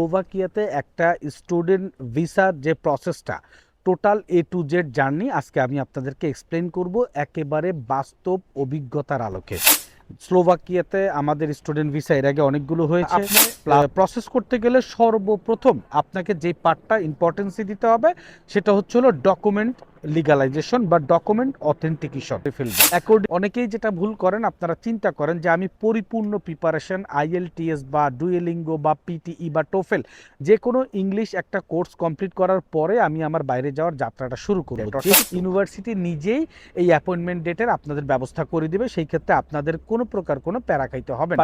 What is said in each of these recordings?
স্লোভাকিয়াতে একটা স্টুডেন্ট ভিসার যে প্রসেসটা total A to Z journey আজকে আমি আপনাদেরকে এক্সপ্লেন করব একেবারে বাস্তব অভিজ্ঞতার আলোকে। স্লোভাকিয়াতে আমাদের স্টুডেন্ট ভিসা এর আগে অনেকগুলো হয়েছে। প্রসেস করতে গেলে সর্বপ্রথম আপনাকে যে পার্টটা ইম্পর্টেন্সি দিতে হবে সেটা হচ্ছে হলো ডকুমেন্ট লিগালাইজেশন বা ডকুমেন্ট অথেন্টিকেশন ফেলবে। অনেকেই যেটা ভুল করেন, আপনারা চিন্তা করেন যে আমি পরিপূর্ণ প্রিপারেশন আইএলটিএস বা ডুয়েলিঙ্গো বা পিটিই বা টোফেল যে কোনো ইংলিশ একটা কোর্স কমপ্লিট করার পরে আমি আমার বাইরে যাওয়ার যাত্রাটা শুরু করব। ইউনিভার্সিটি নিজেই এই অ্যাপয়েন্টমেন্ট ডেটের আপনাদের ব্যবস্থা করে দিবে, সেই ক্ষেত্রে আপনাদের কোনো প্রকার কোনো প্যারা খাইতে হবে না।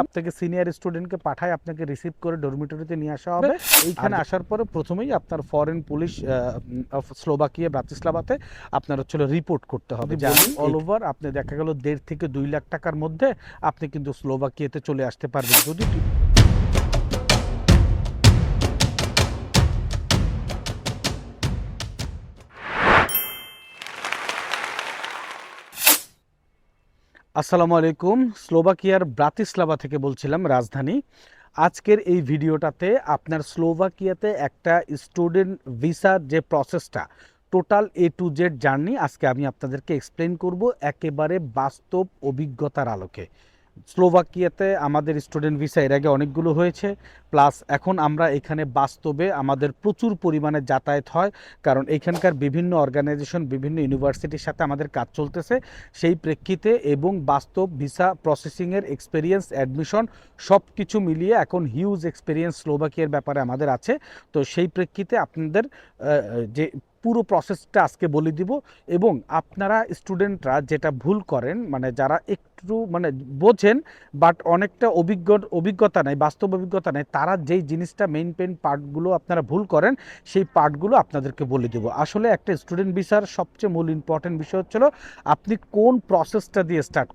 আপনাকে সিনিয়র স্টুডেন্টকে পাঠায় আপনাকে রিসিভ করে ডরমিটরিতে নিয়ে আসা হবে। এইখানে আসার পরে প্রথমেই আপনার ফরেন পুলিশ অফ স্লোভাকিয়া ব্রাতিস্লাভাতে আপনার হচ্ছে রিপোর্ট করতে হবে। অল ওভার আপনি দেখা গেল 1.5 থেকে 2 লাখ টাকার মধ্যে আপনি কিন্তু স্লোভাকিয়াতে চলে আসতে পারবেন। যদি আসসালামু আলাইকুম, স্লোভাকিয়ার ব্রাতিস্লাভা থেকে বলছিলাম, রাজধানী। আজকের এই ভিডিওটাতে আপনার স্লোভাকিয়াতে একটা স্টুডেন্ট ভিসার যে প্রসেসটা total A to Z journey আজকে আমি আপনাদেরকে এক্সপ্লেন করব একেবারে বাস্তব অভিজ্ঞতার আলোকে। স্লোভাকিয়াতে আমাদের স্টুডেন্ট ভিসা এর আগে অনেকগুলো হয়েছে, প্লাস এখন আমরা এখানে বাস্তবে আমাদের প্রচুর পরিমাণে যাতায়াত হয়, কারণ এখানকার বিভিন্ন অর্গানাইজেশন বিভিন্ন ইউনিভার্সিটির সাথে আমাদের কাজ চলতেছে। সেই প্রেক্ষিতে এবং বাস্তব ভিসা প্রসেসিংয়ের এক্সপিরিয়েন্স, অ্যাডমিশন সব কিছু মিলিয়ে এখন হিউজ এক্সপিরিয়েন্স স্লোভাকিয়ার ব্যাপারে আমাদের আছে। তো সেই প্রেক্ষিতে আপনাদের যে পুরো প্রসেসটা আজকে বলে দিব। এবং আপনারা স্টুডেন্টরা যেটা ভুল করেন, মানে যারা একটু মানে বোঝেন বাট অনেকটা অভিজ্ঞতা নেই, বাস্তব অভিজ্ঞতা নেই, তারা যেই জিনিসটা মেইন পার্টগুলো আপনারা ভুল করেন সেই পার্টগুলো আপনাদেরকে বলে দেব। আসলে একটা স্টুডেন্ট ভিসার সবচেয়ে মূল ইম্পর্টেন্ট বিষয় হচ্ছিল আপনি কোন প্রসেসটা দিয়ে স্টার্ট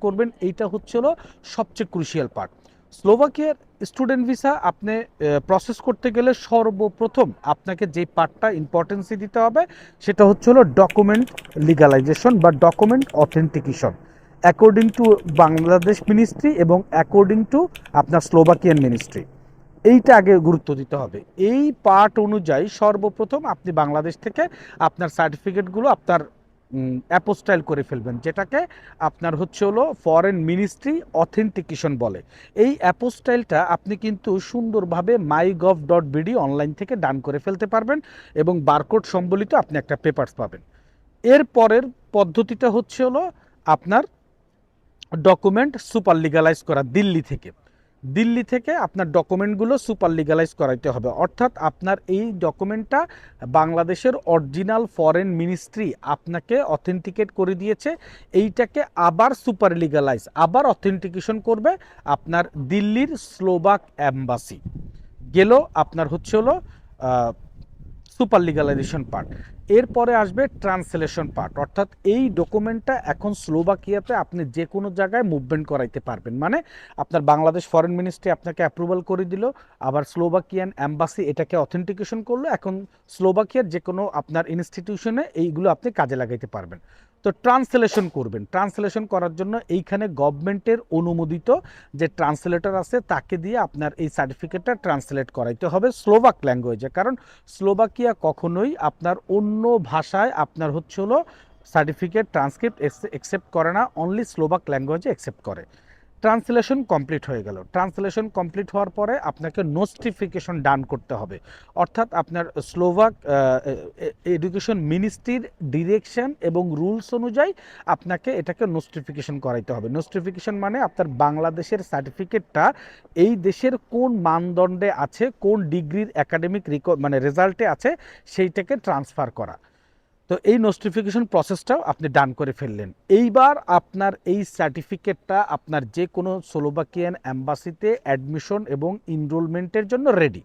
করবেন, এইটা হচ্ছিল সবচেয়ে ক্রুশিয়াল পার্ট। স্লোভাকিয়ার স্টুডেন্ট ভিসা আপনি প্রসেস করতে গেলে সর্বপ্রথম আপনাকে যে পার্টটা ইম্পর্টেন্সি দিতে হবে সেটা হচ্ছে হলো ডকুমেন্ট লিগালাইজেশন বা document authentication according to Bangladesh ministry এবং অ্যাকর্ডিং টু আপনার স্লোভাকিয়ান মিনিস্ট্রি। এইটা আগে গুরুত্ব দিতে হবে। এই পার্ট অনুযায়ী সর্বপ্রথম আপনি বাংলাদেশ থেকে আপনার সার্টিফিকেটগুলো আপনার অ্যাপোস্টাইল করে ফেলবেন, যেটাকে আপনার হচ্ছে হলো ফরেন মিনিস্ট্রি অথেন্টিকেশন বলে। এই অ্যাপোস্টাইলটা আপনি কিন্তু সুন্দরভাবে mygov.bd অনলাইন থেকে ডান করে ফেলতে পারবেন এবং বারকোড সম্বলিত আপনি একটা পেপারস পাবেন। এর পরের পদ্ধতিটা হচ্ছে হলো আপনার ডকুমেন্ট সুপার লিগালাইজ করা। দিল্লি থেকে আপনার ডকুমেন্টগুলো সুপার লিগালাইজ করাইতে হবে, অর্থাৎ আপনার এই ডকুমেন্টটা বাংলাদেশের অরিজিনাল ফরেন মিনিস্ট্রি আপনাকে অথেন্টিকেট করে দিয়েছে, এইটাকে আবার সুপার লিগালাইজ আবার অথেন্টিকেশন করবে আপনার দিল্লির স্লোভাক অ্যাম্বাসি। গেল আপনার হচ্ছে হলো সুপার লিগালাইজেশন পার্ট। এরপরে আসবে ট্রান্সলেশন পার্ট, অর্থাৎ এই ডকুমেন্টটা এখন স্লোভাকিয়াতে আপনি যে কোনো জায়গায় মুভমেন্ট করাইতে পারবেন। মানে আপনার বাংলাদেশ ফরেন মিনিস্ট্রি আপনাকে অ্যাপ্রুভাল করে দিল, আবার স্লোভাকিয়ান অ্যাম্বাসি এটাকে অথেন্টিকেশন করলো, এখন স্লোভাকিয়ার যে কোনো আপনার ইনস্টিটিউশনে এইগুলো আপনি কাজে লাগাইতে পারবেন। তো ট্রান্সলেশন করবেন, ট্রান্সলেশন করার জন্য এইখানে গভর্নমেন্টের অনুমোদিত যে ট্রান্সলেটর আছে তাকে দিয়ে আপনার এই সার্টিফিকেটটা ট্রান্সলেট করাইতে হবে স্লোভাক ল্যাঙ্গুয়েজে, কারণ স্লোভাকিয়া কখনোই আপনার অন্য ভাষায় আপনার হচ্ছে হলো সার্টিফিকেট ট্রান্সক্রিপ্ট অ্যাকসেপ্ট করে না, অনলি স্লোভাক ল্যাঙ্গুয়েজে অ্যাকসেপ্ট করে। ট্রান্সলেশন কমপ্লিট হয়ে গেল। ট্রান্সলেশন কমপ্লিট হওয়ার পরে আপনাকে নোটিফিকেশন ডান করতে হবে, অর্থাৎ আপনার স্লোভাক এডুকেশন মিনিস্ট্রির ডিরেকশন এবং রুলস অনুযায়ী আপনাকে এটাকে নোটিফিকেশন করাইতে হবে। নোটিফিকেশন মানে আপনার বাংলাদেশের সার্টিফিকেটটা এই দেশের কোন মানদণ্ডে আছে, কোন ডিগ্রির একাডেমিক মানে রেজাল্টে আছে, সেইটাকে ট্রান্সফার করা। তো এই নোটিফিকেশন প্রসেসটাও আপনি ডান করে ফেললেন। এইবার আপনার এই সার্টিফিকেটটা আপনার যে কোনো স্লোভাকিয়ান অ্যাম্বাসিতে অ্যাডমিশন এবং এনরোলমেন্টের জন্য রেডি।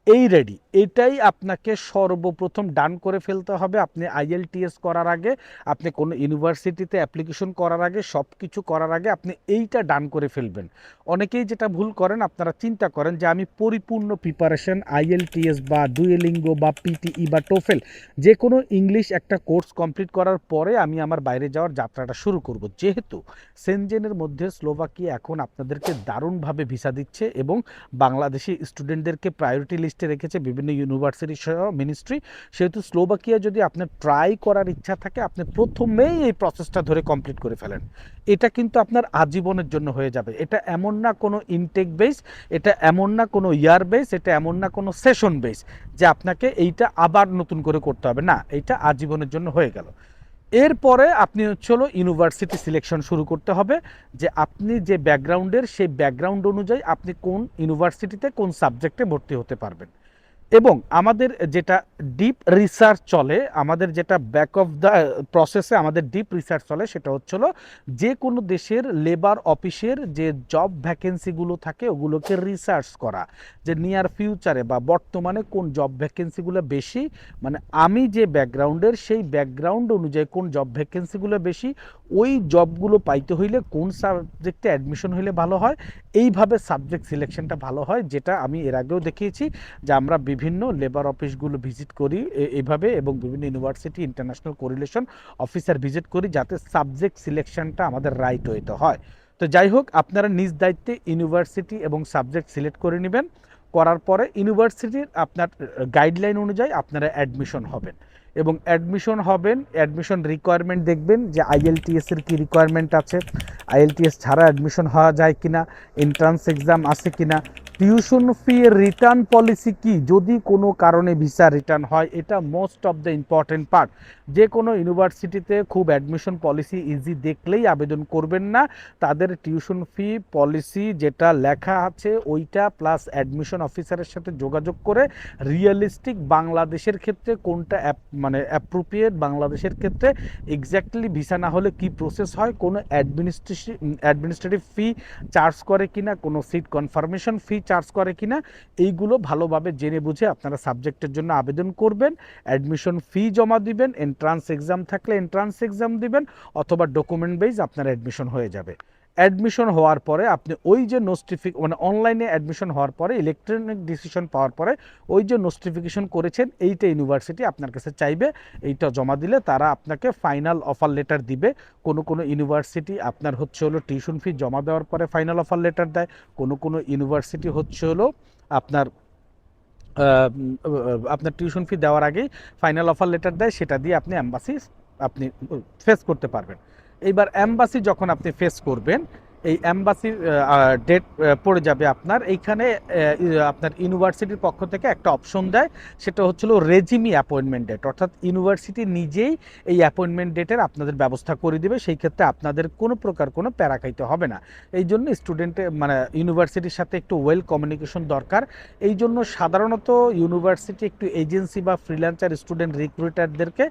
এই রেডি, এটাই আপনাকে সর্বপ্রথম ডান করে ফেলতে হবে। আপনি আইএলটিএস করার আগে, আপনি কোনো ইউনিভার্সিটিতে অ্যাপ্লিকেশন করার আগে, সব কিছু করার আগে আপনি এইটা ডান করে ফেলবেন। অনেকেই যেটা ভুল করেন, আপনারা চিন্তা করেন যে আমি পরিপূর্ণ প্রিপারেশন আইএলটিএস বা ডুয়েলিঙ্গো বা পিটিই বা টোফেল যে কোনো ইংলিশ একটা কোর্স কমপ্লিট করার পরে আমি আমার বাইরে যাওয়ার যাত্রাটা শুরু করব। যেহেতু সেনজেনের মধ্যে স্লোভাকিয়া এখন আপনাদেরকে দারুণভাবে ভিসা দিচ্ছে এবং বাংলাদেশি স্টুডেন্টদেরকে প্রায়োরিটি লিস্টে রেখেছে বিভিন্ন ইউনিভার্সিটি সহ মিনিস্ট্রি, সেহেতু স্লোভাকিয়া যদি আপনার ট্রাই করার ইচ্ছা থাকে আপনি প্রথমেই এই প্রসেসটা ধরে কমপ্লিট করে ফেলেন। এটা কিন্তু আপনার আজীবনের জন্য হয়ে যাবে। এটা এমন না কোনো ইনটেক বেস, এটা এমন না কোনো ইয়ার বেস, এটা এমন না কোনো সেশন বেস যে আপনাকে এইটা আবার নতুন করে করতে হবে, না, এইটা আজীবনের জন্য হয়ে গেল। এরপরে আপনি হলো ইউনিভার্সিটি সিলেকশন শুরু করতে হবে, যে আপনি যে ব্যাকগ্রাউন্ডের সেই ব্যাকগ্রাউন্ড অনুযায়ী আপনি কোন ইউনিভার্সিটিতে কোন সাবজেক্টে ভর্তি হতে পারবেন। এবং আমাদের যেটা ডিপ রিসার্চ চলে, আমাদের যেটা ব্যাক অফ দ্য প্রসেসে আমাদের ডিপ রিসার্চ চলে, সেটা হচ্ছিল যে কোনো দেশের লেবার অফিসের যে জব ভ্যাকেন্সিগুলো থাকে ওগুলোকে রিসার্চ করা, যে নিয়ার ফিউচারে বা বর্তমানে কোন জব ভ্যাকেন্সিগুলো বেশি, মানে আমি যে ব্যাকগ্রাউন্ডের সেই ব্যাকগ্রাউন্ড অনুযায়ী কোন জব ভ্যাকেন্সিগুলো বেশি, ওই জবগুলো পাইতে হইলে কোন সাবজেক্টে অ্যাডমিশন হইলে ভালো হয়, এইভাবে সাবজেক্ট সিলেকশনটা ভালো হয়। যেটা আমি এর আগেও দেখিয়েছি যে আমরা বিভিন্ন লেবার অফিসগুলো ভিজিট করি এইভাবে, এবং বিভিন্ন university international correlation officer visit করি যাতে সাবজেক্ট সিলেকশনটা আমাদের রাইট হইতে হয়। তো যাই হোক, আপনারা নিজ দায়িত্বে ইউনিভার্সিটি এবং সাবজেক্ট সিলেক্ট করে নেবেন। করার পরে ইউনিভার্সিটির আপনার গাইডলাইন অনুযায়ী আপনারা অ্যাডমিশন হবেন, এবং অ্যাডমিশন হবেন, অ্যাডমিশন রিকোয়ারমেন্ট দেখবেন যে আইএলটিএস এর কী রিকোয়ারমেন্ট আছে, আইএলটিএস ছাড়া অ্যাডমিশন হওয়া যায় কিনা, এন্ট্রান্স এক্সাম আছে কিনা, টিউশন ফি এর রিটার্ন পলিসি কি, যদি কোনো কারণে ভিসা রিটার্ন হয়, এটা most of the important part. যে কোনো ইউনিভার্সিটিতে খুব অ্যাডমিশন পলিসি ইজি দেখলেই আবেদন করবেন না, তাদের টিউশন ফি পলিসি যেটা লেখা আছে ওইটা প্লাস অ্যাডমিশন অফিসারের সাথে যোগাযোগ করে রিয়েলিস্টিক বাংলাদেশের ক্ষেত্রে কোনটা মানে অ্যাপ্রোপ্রিয়েট, বাংলাদেশের ক্ষেত্রে এক্স্যাক্টলি ভিসা না হলে কি প্রসেস হয়, কোনো অ্যাডমিনিস্ট্রেটিভ ফি চার্জ করে কিনা, কোনো সিট কনফার্মেশন ফি চার্জ করে কিনা, এইগুলো ভালোভাবে জেনে বুঝে আপনারা সাবজেক্টের জন্য আবেদন করবেন, অ্যাডমিশন ফি জমা দিবেন, এন্ট্রান্স এক্সাম থাকলে এন্ট্রান্স এক্সাম দিবেন, অথবা ডকুমেন্ট বেজ আপনার অ্যাডমিশন হয়ে যাবে। অ্যাডমিশন হওয়ার পরে আপনি ওই যে মানে অনলাইনে অ্যাডমিশন হওয়ার পরে ইলেকট্রনিক ডিসিশন পাওয়ার পরে ওই যে নোটিফিকেশন করেছেন এইটা ইউনিভার্সিটি আপনার কাছে চাইবে, এইটা জমা দিলে তারা আপনাকে ফাইনাল অফার লেটার দিবে। কোনো কোনো ইউনিভার্সিটি আপনার হলো টিউশন ফি জমা দেওয়ার পরে ফাইনাল অফার লেটার দেয়, কোনো কোনো ইউনিভার্সিটি হলো আপনার আপনার টিউশন ফি দেওয়ার আগেই ফাইনাল অফার লেটার দেয়, সেটা দিয়ে আপনি অ্যাম্বাসি আপনি ফেস করতে পারবেন। এইবার অ্যাম্বাসি যখন আপনি ফেস করবেন, এই অ্যাম্বাসির ডেট পড়ে যাবে আপনার এইখানে, আপনার ইউনিভার্সিটির পক্ষ থেকে একটা অপশন দেয়, সেটা হচ্ছিল রেজিমি অ্যাপয়েন্টমেন্ট ডেট, অর্থাৎ ইউনিভার্সিটি নিজেই এই অ্যাপয়েন্টমেন্ট ডেটের আপনাদের ব্যবস্থা করে দিবে, সেই ক্ষেত্রে আপনাদের কোনো প্রকার কোনো প্যারা খাইতে হবে না। এই জন্য স্টুডেন্টের মানে ইউনিভার্সিটির সাথে একটু ওয়েল কমিউনিকেশন দরকার। এই জন্য সাধারণত ইউনিভার্সিটি একটু এজেন্সি বা ফ্রিল্যান্সার স্টুডেন্ট রিক্রুটারদেরকে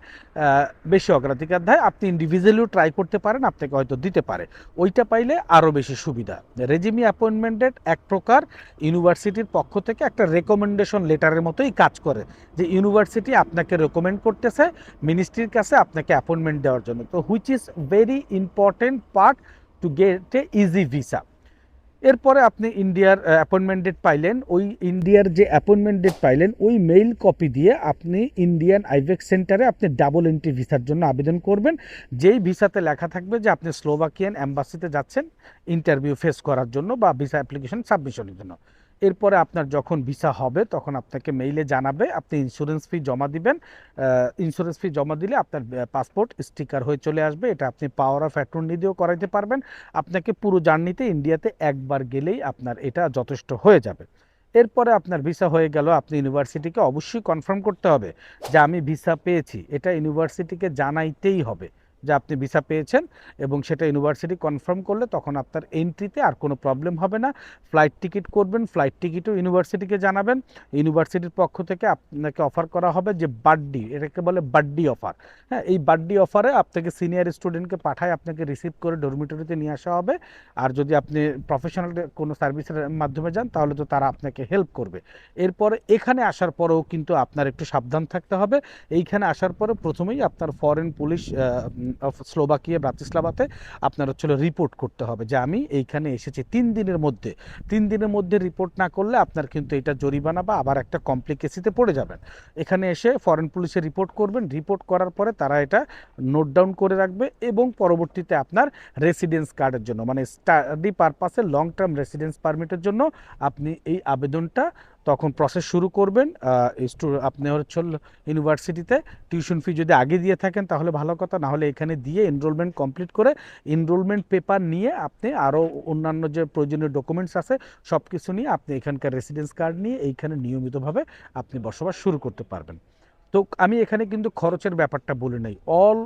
বেশি অগ্রাধিকার দেয়। আপনি ইন্ডিভিজুয়ালিও ট্রাই করতে পারেন, আপনাকে হয়তো দিতে পারে, ওইটা পাইলে আরও বেশি সুবিধা। রেজিমি অ্যাপয়েন্টমেন্ট ডেট এক প্রকার ইউনিভার্সিটির পক্ষ থেকে একটা রেকমেন্ডেশন লেটারের মতোই কাজ করে, যে ইউনিভার্সিটি আপনাকে রেকমেন্ড করতেছে মিনিস্ট্রির কাছে আপনাকে অ্যাপয়েন্টমেন্ট দেওয়ার জন্য, তো which is very important part to get A easy visa. এরপরে আপনি ইন্ডিয়ার অ্যাপয়েন্টমেন্ট ডেট পাইলেন, ওই ইন্ডিয়ার যে অ্যাপয়েন্টমেন্ট ডেট পাইলেন ওই মেইল কপি দিয়ে আপনি ইন্ডিয়ান আইভেক্স সেন্টারে আপনি ডাবল এন্ট্রি ভিসার জন্য আবেদন করবেন, যেই ভিসাতে লেখা থাকবে যে আপনি স্লোভাকিয়ান অ্যাম্বাসিতে যাচ্ছেন ইন্টারভিউ ফেস করার জন্য বা ভিসা অ্যাপ্লিকেশন সাবমিশনের জন্য। এরপরে আপনার যখন ভিসা হবে তখন আপনাকে মেইলে জানাবে, আপনি ইন্স্যুরেন্স ফি জমা দিবেন, ইন্স্যুরেন্স ফি জমা দিলে আপনার পাসপোর্ট স্টিকার হয়ে চলে আসবে, এটা আপনি পাওয়ার অফ অ্যাটর্নি দিয়েও করাইতে পারবেন। আপনাকে পুরো জার্নিতে ইন্ডিয়াতে একবার গেলেই আপনার এটা যথেষ্ট হয়ে যাবে। এরপরে আপনার ভিসা হয়ে গেল, আপনি ইউনিভার্সিটিকে অবশ্যই কনফার্ম করতে হবে যে আমি ভিসা পেয়েছি, এটা ইউনিভার্সিটিকে জানাইতেই হবে। যে আপনি ভিসা পেয়েছেন, এবং সেটা ইউনিভার্সিটি কনফার্ম করলে তখন আপনার এন্ট্রিতে আর কোনো প্রবলেম হবে না। ফ্লাইট টিকিট করবেন, ফ্লাইট টিকিটও ইউনিভার্সিটিকে জানাবেন। ইউনিভার্সিটির পক্ষ থেকে আপনাকে অফার করা হবে যে বাড্ডি, এটাকে বলে বাড্ডি অফার। হ্যাঁ, এই বাড্ডি অফারে আপনাকে সিনিয়র স্টুডেন্টকে পাঠায় আপনাকে রিসিভ করে ডরমিটরিতে নিয়ে আসা হবে। আর যদি আপনি প্রফেশনাল কোনো সার্ভিসের মাধ্যমে যান তাহলে তো তারা আপনাকে হেল্প করবে। এরপরে এখানে আসার পরেও কিন্তু আপনার একটু সাবধান থাকতে হবে। এইখানে আসার পরে প্রথমেই আপনার ফরেন পুলিশ অফ স্লোভাকিয়া ব্রাতিস্লাভাতে আপনার হচ্ছিল রিপোর্ট করতে হবে যে আমি এইখানে এসেছি 3 দিনের মধ্যে। 3 দিনের মধ্যে রিপোর্ট না করলে আপনার কিন্তু এটা জরিমানা বা আবার একটা কমপ্লিকেসিতে পড়ে যাবেন। এখানে এসে ফরেন পুলিশে রিপোর্ট করবেন, রিপোর্ট করার পরে তারা এটা নোট ডাউন করে রাখবে, এবং পরবর্তীতে আপনার রেসিডেন্স কার্ডের জন্য, মানে স্টাডি পারপাসে লং টার্ম রেসিডেন্স পারমিটের জন্য আপনি এই আবেদনটা তখন প্রসেস শুরু করবেন। আপনি হচ্ছে ইউনিভার্সিটিতে টিউশন ফি যদি আগে দিয়ে থাকেন তাহলে ভালো কথা, না হলে এখানে দিয়ে এনরোলমেন্ট কমপ্লিট করে এনরোলমেন্ট পেপার নিয়ে আপনি আরও অন্যান্য যে প্রয়োজনীয় ডকুমেন্টস আছে সব কিছু নিয়ে আপনি এখানকার রেসিডেন্স কার্ড নিয়ে এইখানে নিয়মিতভাবে আপনি বসবাস শুরু করতে পারবেন। তো আমি এখানে কিন্তু খরচের ব্যাপারটা বলি নাই। অল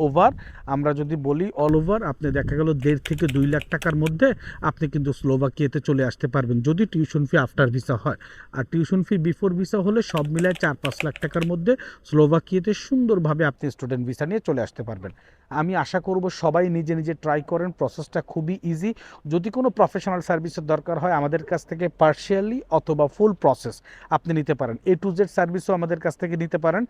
ওভার আমরা যদি বলি, অল ওভার আপনি দেখা গেল 1.5 থেকে 2 লাখ টাকার মধ্যে আপনি কিন্তু স্লোভাকিয়াতে চলে আসতে পারবেন, যদি টিউশন ফি আফটার ভিসা হয়। আর টিউশন ফি বিফোর ভিসা হলে সব মিলায় 4-5 লাখ টাকার মধ্যে স্লোভাকিয়াতে সুন্দরভাবে আপনি স্টুডেন্ট ভিসা নিয়ে চলে আসতে পারবেন। আমি আশা করব সবাই নিজে নিজে ট্রাই করেন, প্রসেসটা খুবই ইজি। যদি কোনো প্রফেশনাল সার্ভিসের দরকার হয় আমাদের কাছ থেকে পার্শিয়ালি অথবা ফুল প্রসেস আপনি নিতে পারেন। A to Z সার্ভিসও আমাদের কাছ থেকে নিতে পারেন।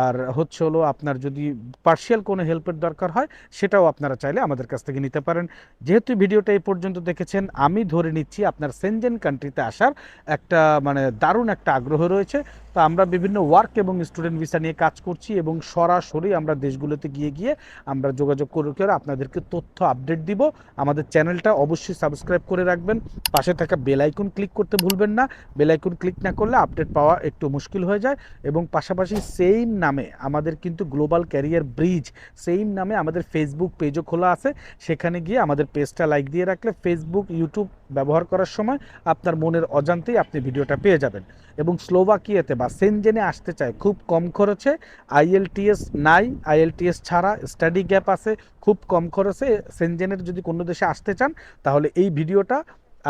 আর হচ্ছে হলো আপনার যদি পার্শিয়াল কোনো হেল্পের দরকার হয় সেটাও আপনারা চাইলে আমাদের কাছ থেকে নিতে পারেন। যেহেতু ভিডিওটা এই পর্যন্ত দেখেছেন, আমি ধরে নিচ্ছি আপনার সেনজেন কান্ট্রিতে আসার একটা মানে দারুণ একটা আগ্রহ রয়েছে। তো আমরা বিভিন্ন ওয়ার্ক এবং স্টুডেন্ট ভিসা নিয়ে কাজ করছি, এবং সরাসরি আমরা দেশগুলোতে গিয়ে গিয়ে আমরা যোগাযোগ করে আপনাদেরকে তথ্য আপডেট দিব। আমাদের চ্যানেলটা অবশ্যই সাবস্ক্রাইব করে রাখবেন, পাশে থাকা বেল আইকন ক্লিক করতে ভুলবেন না। বেল আইকন ক্লিক না করলে আপডেট পাওয়া একটু মুশকিল হয়ে যায়। এবং পাশাপাশি সেম নামে আমাদের কিন্তু গ্লোবাল ক্যারিয়ার ব্রিজ সেম নামে আমাদের ফেসবুক পেজও খোলা আছে। সেখানে গিয়ে আমাদের পেজটা লাইক দিয়ে রাখলে ফেসবুক ইউটিউব ব্যবহার করার সময় আপনার মনের অজান্তেই আপনি ভিডিওটা পেয়ে যাবেন। এবং স্লোভাকিয়াতে বা সেনজেনে আসতে চায় খুব কম খরচে, আইএলটিএস নাই, আইএলটিএস ছাড়া স্টাডি গ্যাপ আছে, খুব কম খরচে সেনজেনের যদি কোনো দেশে আসতে চান তাহলে এই ভিডিওটা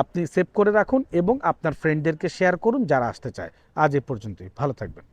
আপনি সেভ করে রাখুন এবং আপনার ফ্রেন্ডদেরকে শেয়ার করুন যারা আসতে চায়। আজ এ পর্যন্তই, ভালো থাকবেন।